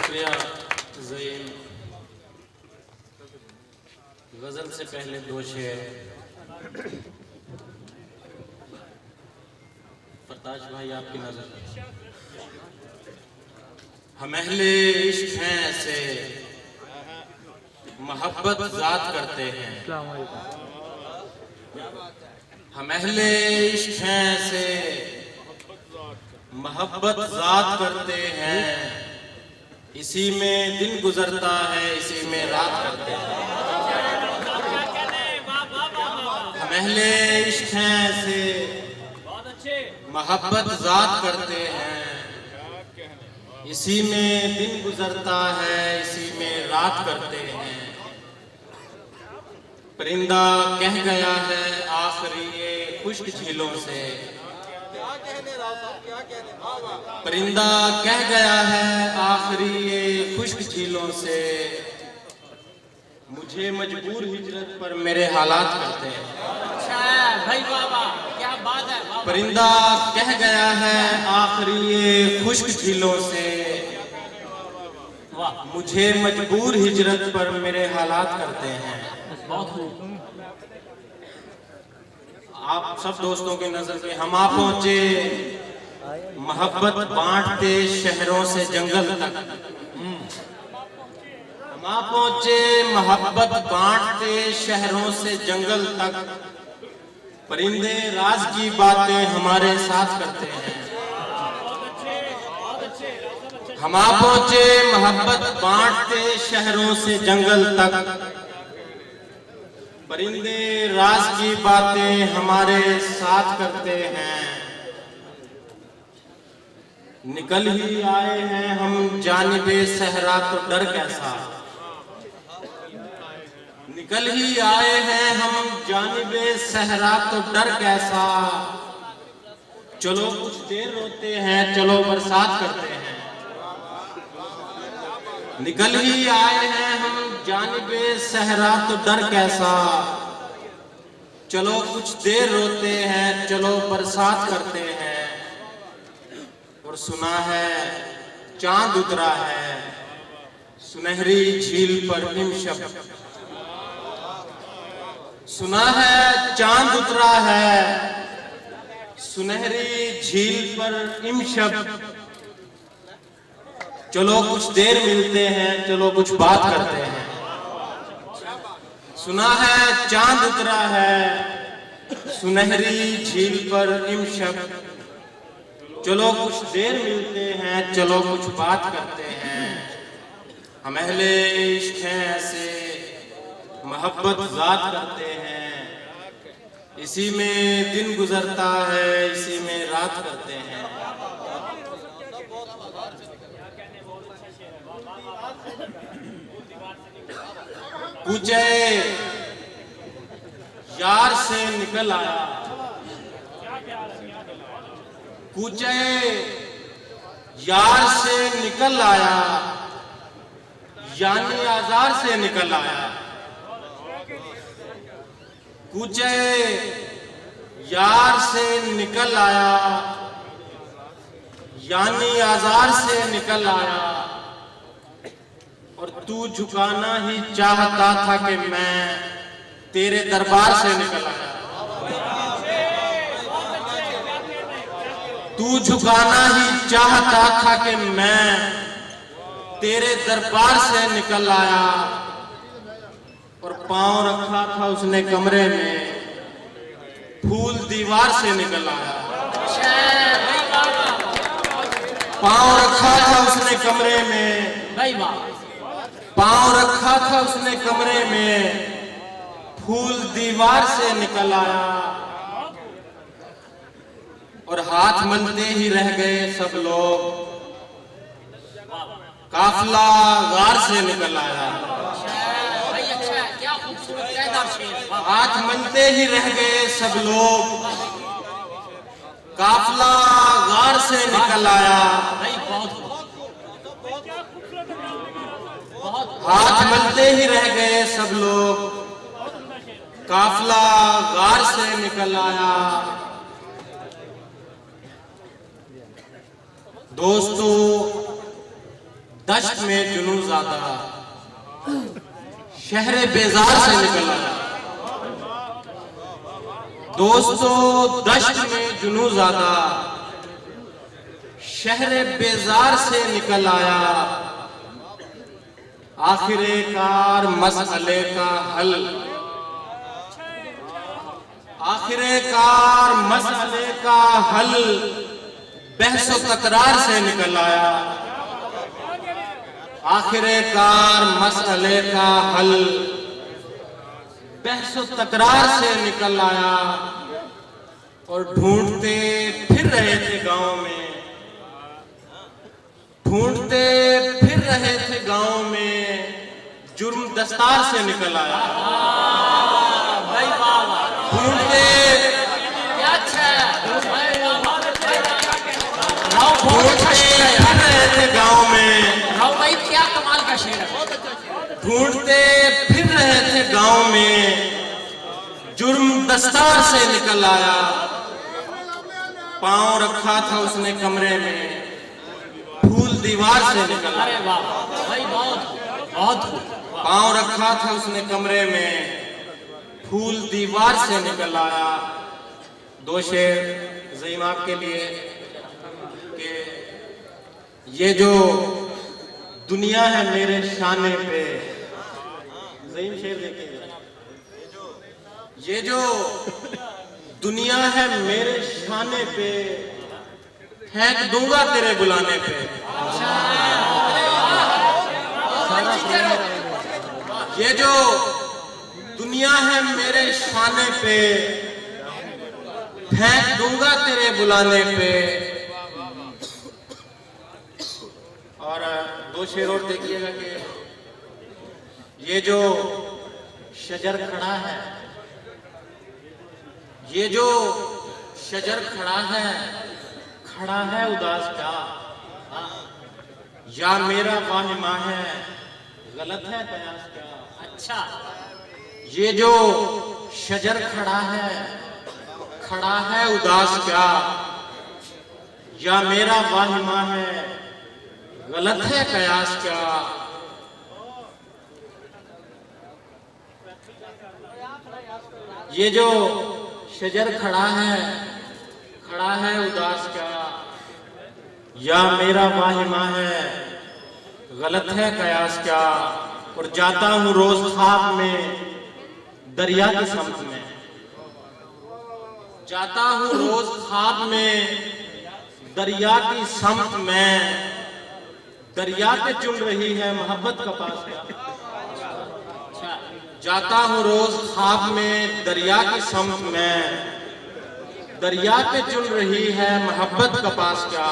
शुक्रिया ज़ईन। गजल से पहले दो शेर फरताश भाई आपकी नजर। हम अहले इश्क हैं ऐसे मोहब्बत ज़ात करते हैं। हम अहले इश्क हैं ऐसे मोहब्बत ज़ात करते हैं। इसी में दिन गुजरता है, इसी में रात करते हैं। हम अहले इश्क हैं ऐसे मोहब्बत ज़ात करते हैं। इसी में दिन गुजरता है, इसी में रात करते हैं। परिंदा कह गया है आखिरी ये खुश्क झीलों से। परिंदा कह गया है आखिरी ये खुश्क झीलों से। मुझे मजबूर हिजरत पर मेरे हालात करते हैं। अच्छा भाई बाबा क्या बात है। परिंदा कह गया है आखिरी ये खुश्क झीलों से। मुझे मजबूर हिजरत पर मेरे हालात करते हैं। आप सब दोस्तों की नजर पे हम आ पहुंचे मोहब्बत बांटते शहरों से जंगल तक। हम आ पहुंचे मोहब्बत बांटते शहरों से जंगल तक। परिंदे राज की बातें हमारे साथ करते हैं। हम आ पहुंचे मोहब्बत बांटते शहरों से जंगल तक। परिंदे राज की बातें हमारे साथ करते हैं। निकल ही आए हैं हम जानिबे सहरा तो डर कैसा। निकल ही आए हैं हम जानिबे सहरा तो डर कैसा। चलो कुछ देर रोते हैं, चलो बरसात करते हैं। निकल ही आए हैं हम जानिबे सहरा तो डर कैसा। चलो कुछ देर रोते हैं, चलो बरसात करते हैं। और सुना है चांद उतरा है सुनहरी झील पर हिमशब। सुना है चांद उतरा है सुनहरी झील पर हिमशब। चलो कुछ देर मिलते हैं, चलो कुछ बात करते हैं। सुना है चांद उतरा है सुनहरी झील पर हिमशब। चलो कुछ देर मिलते हैं, चलो कुछ बात करते हैं। हम अहले इश्क हैं ऐसे मोहब्बत ज़ात करते हैं। इसी में दिन गुजरता है, इसी में रात करते हैं। कुचे यार से निकल आया। कुचे यार से निकल आया यानी आजार से निकल आया। कुचे यार से निकल आया यानी आजार से निकल आया। और तू झुकाना ही चाहता था कि मैं तेरे दरबार से निकल आया। तू झुकाना ही चाहता था कि मैं तेरे दरबार से निकल आया। और पांव रखा था उसने कमरे में, फूल दीवार से निकल आया। पांव रखा था उसने कमरे में, पांव रखा था उसने कमरे में, फूल दीवार से निकल आया। और हाथ मलते ही रह गए सब लोग, काफिला गार से निकल आया। हाथ मलते ही रह गए सब लोग, काफिला गार से निकल आया। हाथ मलते ही रह गए सब लोग, काफिला गार से निकल आया। दोस्तों दश्त में जुनू ज़ादा शहरे बेजार से निकल आया। दोस्तों दश्त में जुनू ज़ादा शहरे बेजार से निकल आया। आखिरकार मसले का हल, आखिरकार मसले का हल बहस व तकरार से निकल आया। आखिरकार मसले का हल बहस व तकरार से निकल आया। और ढूंढते फिर रहे थे गांव में, ढूंढते फिर रहे थे गांव में, जुर्म दस्तार से निकल आया। भाई बाबा ढूंढते क्या अच्छा है। ढूंढते फिर रहे थे गांव में, राव भाई क्या कमाल का शेर है। ढूंढते फिर रहे थे गांव में, जुर्म दस्तार से निकल आया। पांव रखा था उसने कमरे में, फूल दीवार से निकल आया। अरे वाह भाई बहुत बहुत पांव रखा था उसने कमरे में, फूल दीवार से निकल आया। दो शेर ज़ईम आपके लिए कि ये जो दुनिया है मेरे शाने पे, ज़ईम शेर देखिए। ये जो दुनिया है मेरे शाने पे, फेंक दूंगा तेरे बुलाने पे। ये जो दुनिया है मेरे शाने पे, फेंक दूंगा तेरे बुलाने पे। और दो शेर और देखिएगा कि ये जो शजर खड़ा है, ये जो शजर खड़ा है उदास क्या, या मेरा वाहिमा है गलत है कयास क्या। अच्छा ये जो शजर खड़ा है उदास क्या, या मेरा वाहिमा है गलत है कयास क्या। ये जो शजर खड़ा है उदास क्या, या मेरा वाहिमा है गलत है कयास क्या। और जाता हूं रोज ख्वाब में दरिया की समत में, जाता हूं रोज ख्वाब में दरिया की समत में। दरिया पे चुन रही है मोहब्बत का पास क्या। जाता हूं रोज ख्वाब में दरिया की समत में, दरिया पे चुन रही है मोहब्बत का पास क्या।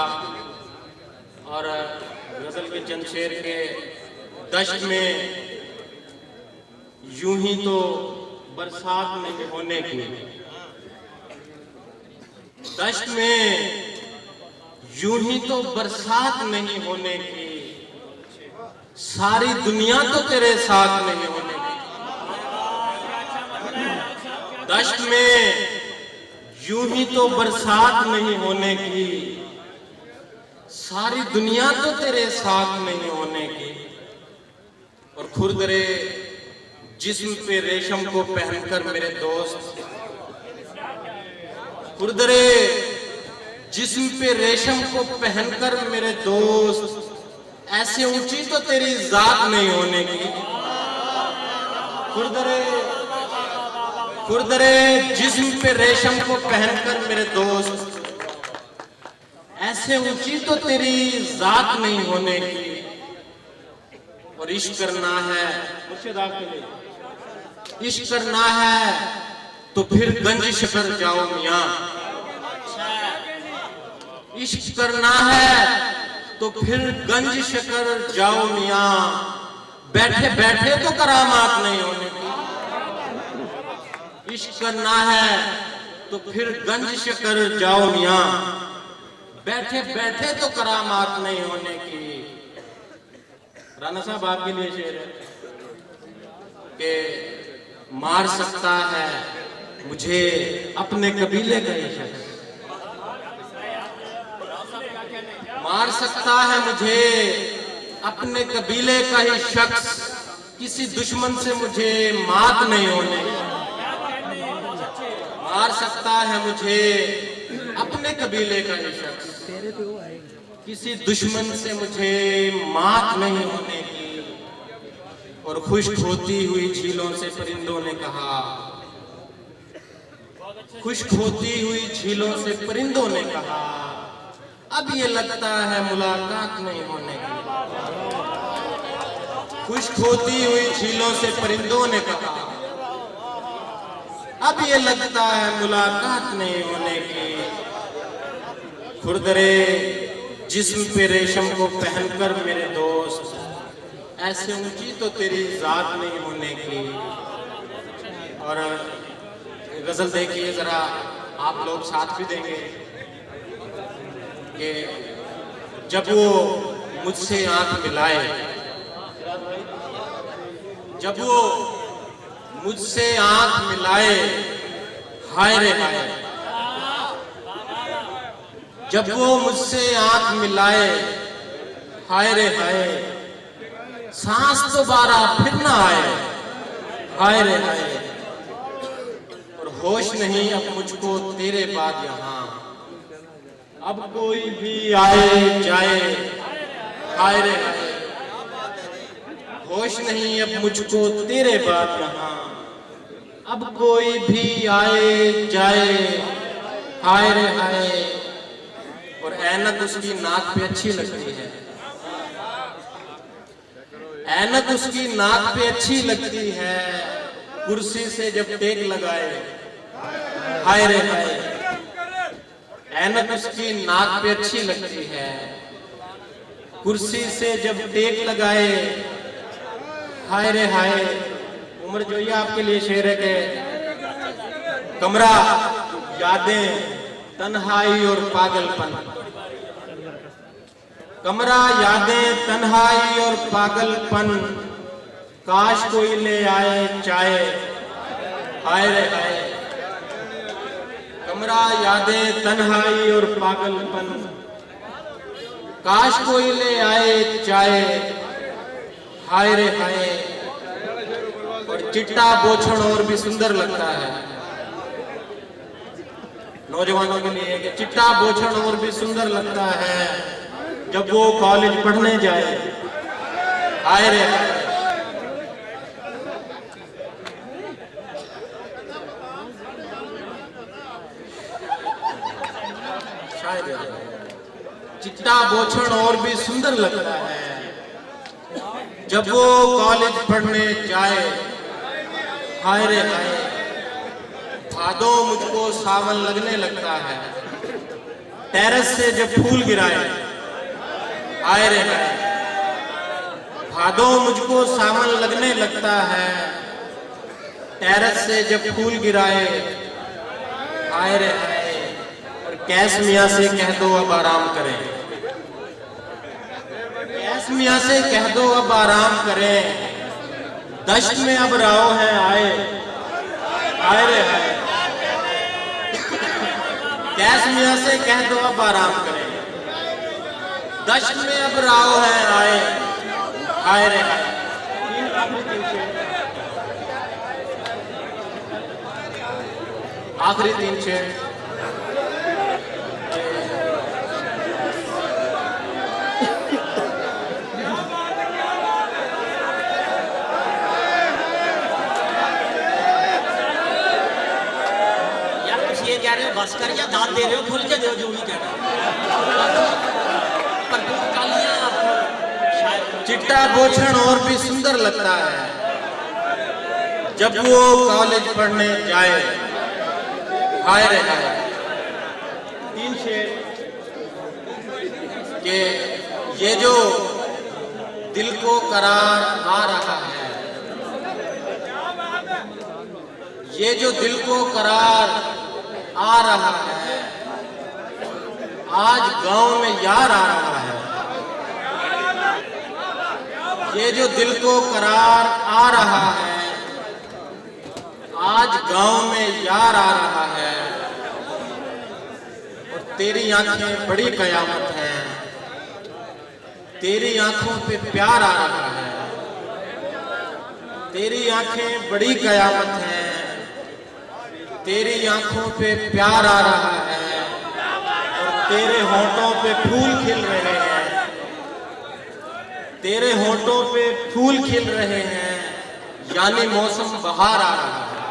और गजल के चंद शेर के दश्त में यूं ही तो बरसात नहीं होने की, दश्त में यूं ही तो बरसात नहीं होने की। सारी दुनिया तो तेरे साथ नहीं होने की। दश्त में यूं ही तो बरसात नहीं होने की। सारी दुनिया तो तेरे साथ नहीं होने की। और खुरदरे जिस्म पे रेशम को पहनकर मेरे दोस्त, खुरदरे जिस्म पे रेशम को पहनकर मेरे दोस्त, ऐसे ऊंची तो तेरी जात नहीं होने की। खुरदरे जिस्म पे रेशम को पहनकर मेरे दोस्त, ऐसे ऊंची तो तेरी जात नहीं होने की। और इश्क करना है मुर्शिद आपके लिए, इश्क करना है तो फिर गंजिश कर जाओ मियां। इश्क करना है तो फिर गंजिश कर जाओ मियां। बैठे बैठे तो करामात नहीं होने की। इश्क करना है तो फिर गंजिश कर जाओ मियां। बैठे बैठे तो करामात नहीं होने की। राना साहब आपके लिए शेर है कि मार सकता है मुझे अपने कबीले का ये शख्स, मार सकता है मुझे अपने कबीले का ही शख्स, किसी दुश्मन से मुझे मात नहीं होने, मार सकता है मुझे अपने कबीले का ही शख्स, किसी दुश्मन से मुझे मात नहीं होने की। और खुश्क होती हुई झीलों से परिंदों ने कहा, खुश्क होती हुई झीलों से परिंदों ने कहा, अब ये लगता है मुलाकात नहीं होने की। खुश्क होती हुई झीलों से परिंदों ने कहा, अब ये लगता है मुलाकात नहीं होने की। खुरदरे जिस्म पे रेशम को पहनकर मेरे दोस्त, ऐसे ऊंची तो तेरी जात नहीं होने की। और गजल देखिए जरा, आप लोग साथ भी देंगे कि जब वो मुझसे आंख मिलाए, जब वो मुझसे आंख मिलाए, हाय रे हाय, जब वो मुझसे आंख मिलाए, हाय रे हाय, सांस दोबारा फिर ना आए, हाय रे हाय। और होश नहीं अब मुझको तेरे बाद यहाँ, अब कोई भी आए जाए, हाय रे हाय। होश नहीं अब मुझको तेरे बाद यहाँ, अब कोई भी आए जाए, हाय रे हाय। और ऐनक उसकी नाक पे अच्छी लगती है, ऐनक उसकी नाक पे अच्छी लगती है, कुर्सी से जब टेक लगाए, हाय रे हाय। ऐनक उसकी नाक पे अच्छी लगती है, कुर्सी से जब टेक लगाए, हाय रे हाय। उमर जोइया आपके लिए शेर है के कमरा, यादें, तन्हाई और पागलपन, कमरा, यादें, तन्हाई और पागलपन, काश कोई ले आए चाहे, हाय रे हाय। कमरा, यादें, तन्हाई और पागलपन, काश कोई ले आए चाहे, हाय रे हाय। और चिट्टा बोछड़ और भी सुंदर लगता है, नौजवानों के लिए कि चिट्टा बोछड़ और भी सुंदर लगता है जब वो कॉलेज पढ़ने जाए, हाय रे हाय। चिट्टा बोछड़ और भी सुंदर लगता है जब वो कॉलेज पढ़ने जाए, हाय रे हाय। भादों मुझको सावन लगने लगता है, टेरेस से जब फूल गिराए, हाय रे हाय। भादों मुझको सावन लगने लगता है, टेरेस से जब फूल गिराए, हाय रे हाय। और कैस मियाँ से कह दो अब आराम करें, कैस मियाँ से कह दो अब आराम करें, दश्त में अब राव है आए, हाय रे हाय। कैस मियाँ से कह दो अब आराम करें, दश्त में अब राव है आए, हाय रे हाय। आखिरी 3 शेर। कह रहे हो बस कर या दाद दे रहे हो, खुल के दो जो भी कह रहे हो। चिट्टा बोछड़ और भी सुंदर लगता है जब वो कॉलेज पढ़ने जाए, हाय रे हाय। 3 शेर कि ये जो दिल को करार आ रहा है, ये जो दिल को करार आ रहा है, आज गांव में यार आ रहा है, ये जो दिल को करार आ रहा है, आज गांव में यार आ रहा है। और तेरी आंखें बड़ी कयामत है, तेरी आंखों पे प्यार आ रहा है, तेरी आंखें बड़ी कयामत है, तेरी आंखों पे प्यार आ रहा है और तेरे होंठों पे फूल खिल रहे हैं, तेरे होंठों पे फूल खिल रहे हैं, यानी मौसम बहार आ रहा है।